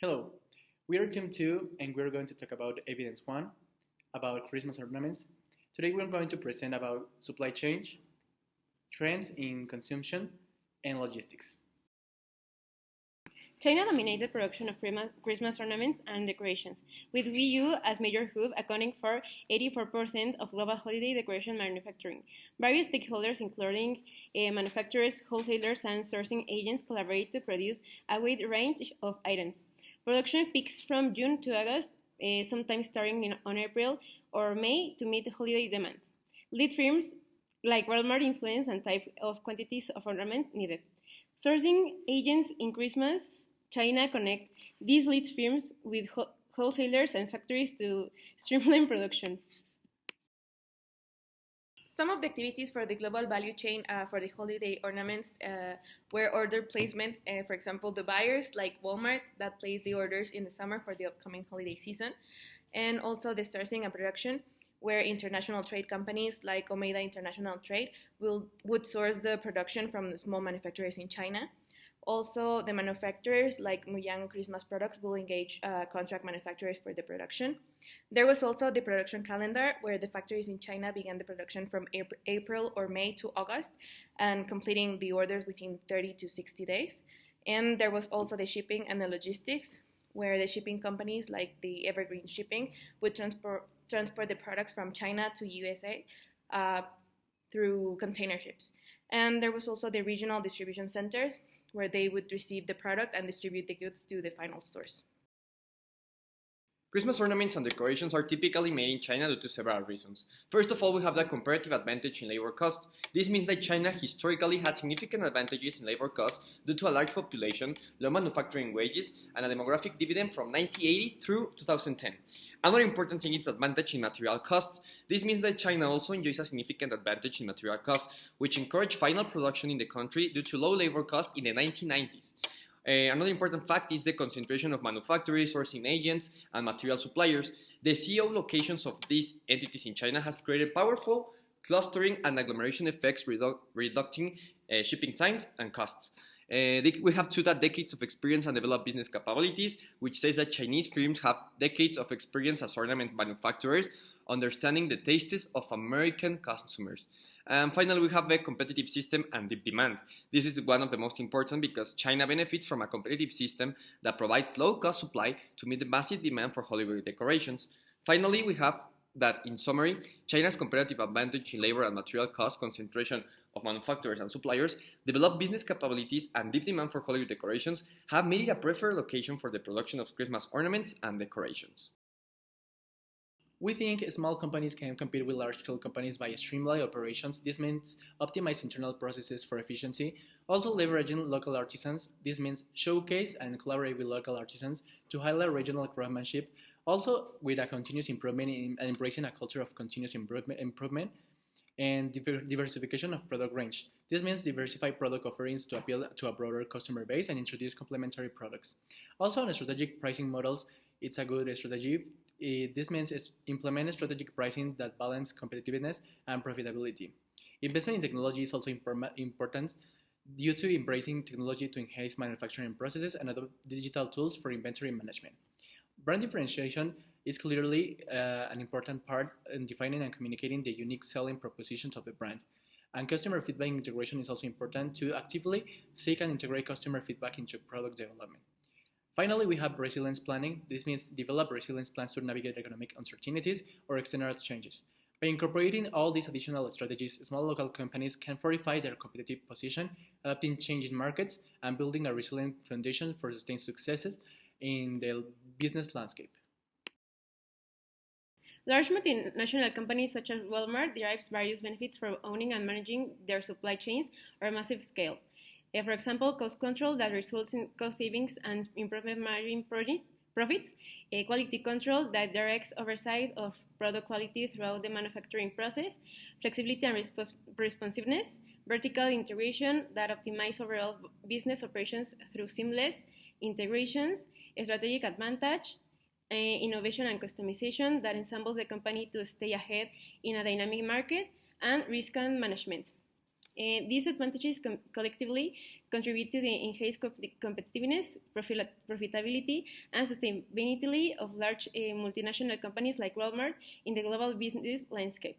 Hello, we are Team 2 and we're going to talk about Evidence 1, about Christmas ornaments. Today we're going to present about supply chain, trends in consumption, and logistics. China dominates the production of Christmas ornaments and decorations, with EU as major hub accounting for 84% of global holiday decoration manufacturing. Various stakeholders, including manufacturers, wholesalers, and sourcing agents, collaborate to produce a wide range of items. Production peaks from June to August, sometimes starting on April or May to meet holiday demand. Lead firms like Walmart influence and type of quantities of ornament needed. Sourcing agents in Christmas China connect these lead firms with wholesalers and factories to streamline production. Some of the activities for the global value chain for the holiday ornaments were order placement. For example, the buyers like Walmart that place the orders in the summer for the upcoming holiday season, and also the sourcing and production, where international trade companies like Omega International Trade would source the production from the small manufacturers in China. Also, the manufacturers like Muyang Christmas Products will engage contract manufacturers for the production. There was also the production calendar, where the factories in China began the production from April or May to August and completing the orders within 30 to 60 days. And there was also the shipping and the logistics, where the shipping companies like the Evergreen Shipping would transport the products from China to USA through container ships. And there was also the regional distribution centers, where they would receive the product and distribute the goods to the final stores. Christmas ornaments and decorations are typically made in China due to several reasons. First of all, we have the comparative advantage in labor cost. This means that China historically had significant advantages in labor cost due to a large population, low manufacturing wages, and a demographic dividend from 1980 through 2010. Another important thing is advantage in material costs. This means that China also enjoys a significant advantage in material costs, which encouraged final production in the country due to low labor costs in the 1990s. Another important fact is the concentration of manufacturers, sourcing agents, and material suppliers. The CO locations of these entities in China has created powerful clustering and agglomeration effects, reducing shipping times and costs. We have decades of experience and developed business capabilities, which says that Chinese firms have decades of experience as ornament manufacturers, understanding the tastes of American customers. And finally, we have a competitive system and deep demand. This is one of the most important because China benefits from a competitive system that provides low-cost supply to meet the massive demand for holiday decorations. Finally, we have that, in summary, China's competitive advantage in labor and material cost, concentration of manufacturers and suppliers, developed business capabilities, and deep demand for holiday decorations have made it a preferred location for the production of Christmas ornaments and decorations. We think small companies can compete with large-scale companies by streamlining operations. This means optimize internal processes for efficiency. Also leveraging local artisans. This means showcase and collaborate with local artisans to highlight regional craftsmanship. Also with a continuous improvement and embracing a culture of continuous improvement and diversification of product range. This means diversify product offerings to appeal to a broader customer base and introduce complementary products. Also on strategic pricing models, it's a good strategy. This means implement strategic pricing that balance competitiveness and profitability. Investment in technology is also important due to embracing technology to enhance manufacturing processes and adopt digital tools for inventory management. Brand differentiation is clearly an important part in defining and communicating the unique selling propositions of the brand. And customer feedback integration is also important to actively seek and integrate customer feedback into product development. Finally, we have resilience planning. This means develop resilience plans to navigate economic uncertainties or external changes. By incorporating all these additional strategies, small local companies can fortify their competitive position, adapting changing markets, and building a resilient foundation for sustained successes in the business landscape. Large multinational companies such as Walmart derives various benefits from owning and managing their supply chains on a massive scale. For example, cost control that results in cost savings and improved margin profits, quality control that directs oversight of product quality throughout the manufacturing process, flexibility and responsiveness, vertical integration that optimize overall business operations through seamless integrations, strategic advantage, innovation and customization that enables the company to stay ahead in a dynamic market, and risk management. These advantages collectively contribute to the enhanced competitiveness, profitability, and sustainability of large multinational companies like Walmart in the global business landscape.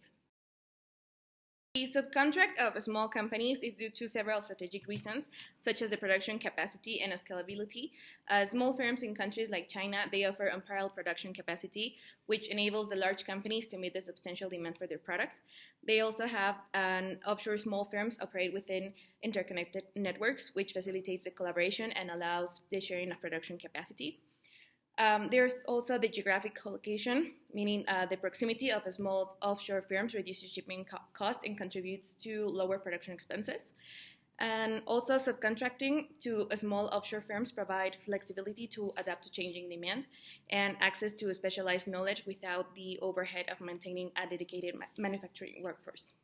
The subcontract of small companies is due to several strategic reasons, such as the production capacity and scalability. Small firms in countries like China, they offer unparalleled production capacity, which enables the large companies to meet the substantial demand for their products. They also have an offshore small firms operate within interconnected networks, which facilitates the collaboration and allows the sharing of production capacity. There's also the geographic location, meaning the proximity of small offshore firms reduces shipping costs and contributes to lower production expenses. And also subcontracting to small offshore firms provide flexibility to adapt to changing demand and access to specialized knowledge without the overhead of maintaining a dedicated manufacturing workforce.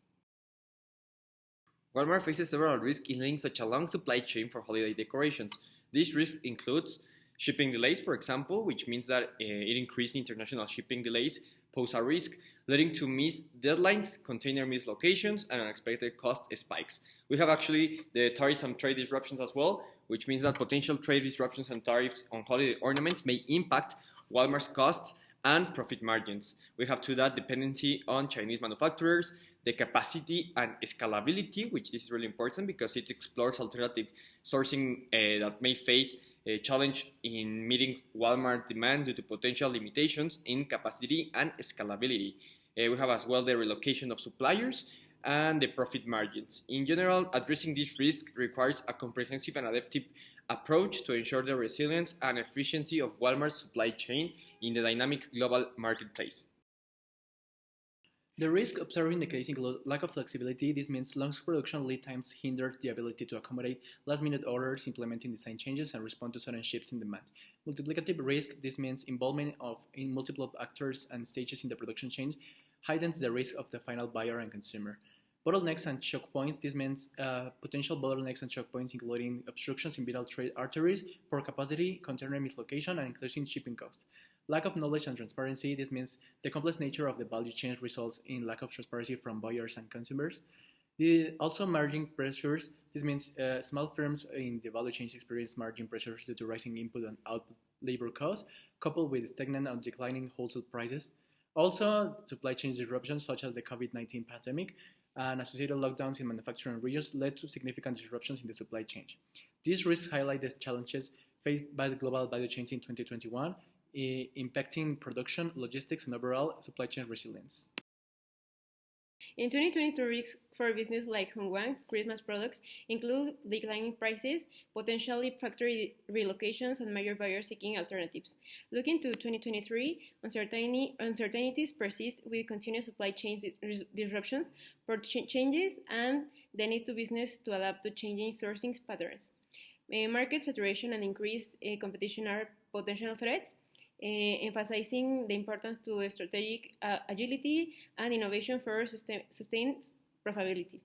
Walmart faces several risks in leading such a long supply chain for holiday decorations. This risk includes shipping delays, for example, which means that it increased international shipping delays pose a risk, leading to missed deadlines, container mislocations, and unexpected cost spikes. We have actually the tariffs and trade disruptions as well, which means that potential trade disruptions and tariffs on holiday ornaments may impact Walmart's costs and profit margins. We have to that dependency on Chinese manufacturers, the capacity and scalability, which is really important because it explores alternative sourcing that may face a challenge in meeting Walmart demand due to potential limitations in capacity and scalability. We have as well the relocation of suppliers and the profit margins. In general, addressing this risk requires a comprehensive and adaptive approach to ensure the resilience and efficiency of Walmart's supply chain in the dynamic global marketplace. The risk observed in the case include lack of flexibility. This means long production lead times hindered the ability to accommodate last-minute orders, implementing design changes, and respond to sudden shifts in demand. Multiplicative risk. This means involvement in multiple actors and stages in the production chain heightens the risk of the final buyer and consumer. Bottlenecks and choke points. This means potential bottlenecks and choke points, including obstructions in vital trade arteries, poor capacity, container mislocation, and increasing shipping costs. Lack of knowledge and transparency. This means the complex nature of the value chain results in lack of transparency from buyers and consumers. Also, margin pressures. This means small firms in the value chain experience margin pressures due to rising input and output labor costs, coupled with stagnant and declining wholesale prices. Also, supply chain disruptions such as the COVID-19 pandemic and associated lockdowns in manufacturing regions led to significant disruptions in the supply chain. These risks highlight the challenges faced by the global value chains in 2021, impacting production, logistics, and overall supply chain resilience. In 2022, risks for business like Hongguang Christmas products include declining prices, potentially factory relocations, and major buyers seeking alternatives. Looking to 2023, uncertainties persist with continued supply chain disruptions, port changes, and the need to business to adapt to changing sourcing patterns. Market saturation and increased competition are potential threats, emphasizing the importance to strategic agility and innovation for sustained profitability.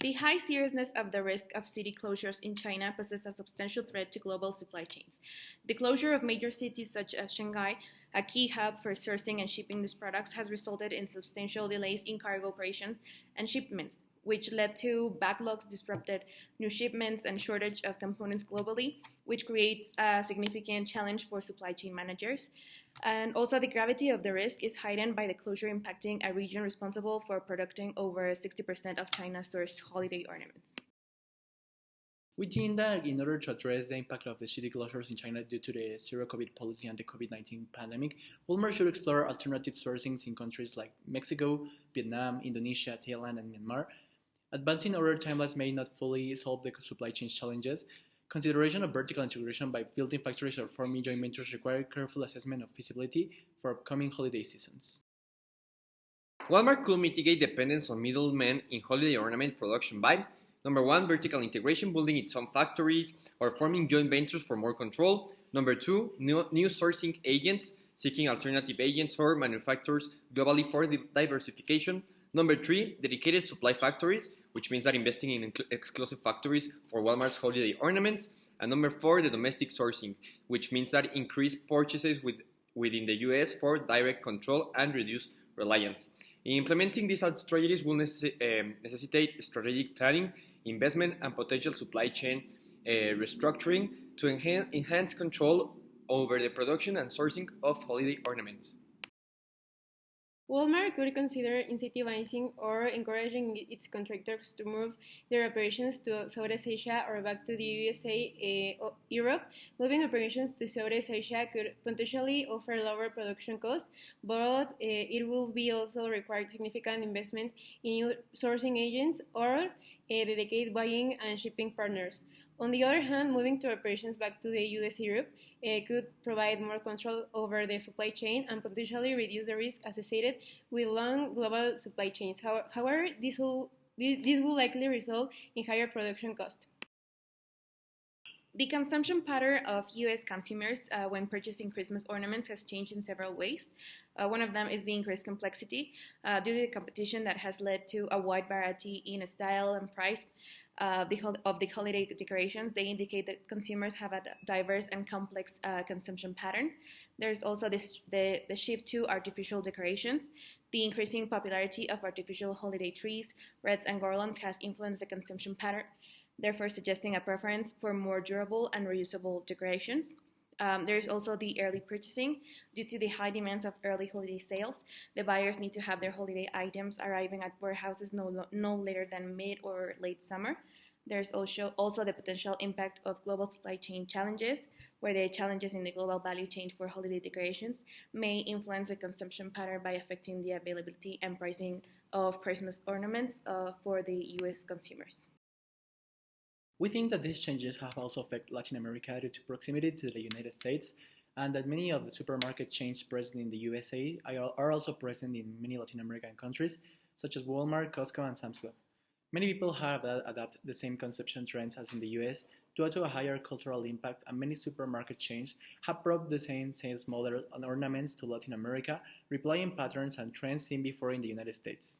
The high seriousness of the risk of city closures in China poses a substantial threat to global supply chains. The closure of major cities such as Shanghai, a key hub for sourcing and shipping these products, has resulted in substantial delays in cargo operations and shipments, which led to backlogs, disrupted new shipments, and shortage of components globally, which creates a significant challenge for supply chain managers. And also, the gravity of the risk is heightened by the closure impacting a region responsible for producing over 60% of China's sourced holiday ornaments. We think that in order to address the impact of the city closures in China due to the zero-COVID policy and the COVID-19 pandemic, Walmart should explore alternative sourcings in countries like Mexico, Vietnam, Indonesia, Thailand, and Myanmar. Advancing order timelines may not fully solve the supply chain challenges. Consideration of vertical integration by building factories or forming joint ventures require careful assessment of feasibility for upcoming holiday seasons. Walmart could mitigate dependence on middlemen in holiday ornament production by number 1, vertical integration, building its own factories or forming joint ventures for more control. Number 2, new sourcing agents, seeking alternative agents or manufacturers globally for diversification. Number 3, dedicated supply factories, which means that investing in exclusive factories for Walmart's holiday ornaments. And number 4, the domestic sourcing, which means that increased purchases within the US for direct control and reduce reliance. Implementing these strategies will necessitate strategic planning, investment, and potential supply chain restructuring to enhance control over the production and sourcing of holiday ornaments. Walmart could consider incentivizing or encouraging its contractors to move their operations to Southeast Asia or back to the USA or Europe. Moving operations to Southeast Asia could potentially offer lower production costs, but it will be also require significant investment in new sourcing agents or dedicated buying and shipping partners. On the other hand, moving to operations back to the US Europe could provide more control over the supply chain and potentially reduce the risk associated with long global supply chains. However, this will likely result in higher production costs. The consumption pattern of US consumers when purchasing Christmas ornaments has changed in several ways. One of them is the increased complexity due to the competition that has led to a wide variety in style and price of the holiday decorations. They indicate that consumers have a diverse and complex consumption pattern. There's also the shift to artificial decorations. The increasing popularity of artificial holiday trees, wreaths, and garlands has influenced the consumption pattern, therefore suggesting a preference for more durable and reusable decorations. There is also the early purchasing. Due to the high demands of early holiday sales, the buyers need to have their holiday items arriving at warehouses no later than mid or late summer. There's also the potential impact of global supply chain challenges, where the challenges in the global value chain for holiday decorations may influence the consumption pattern by affecting the availability and pricing of Christmas ornaments for the US consumers. We think that these changes have also affected Latin America due to proximity to the United States, and that many of the supermarket chains present in the USA are also present in many Latin American countries, such as Walmart, Costco, and Sam's Club. Many people have adopted the same consumption trends as in the US due to a higher cultural impact, and many supermarket chains have brought the same sales model and ornaments to Latin America, replying patterns and trends seen before in the United States.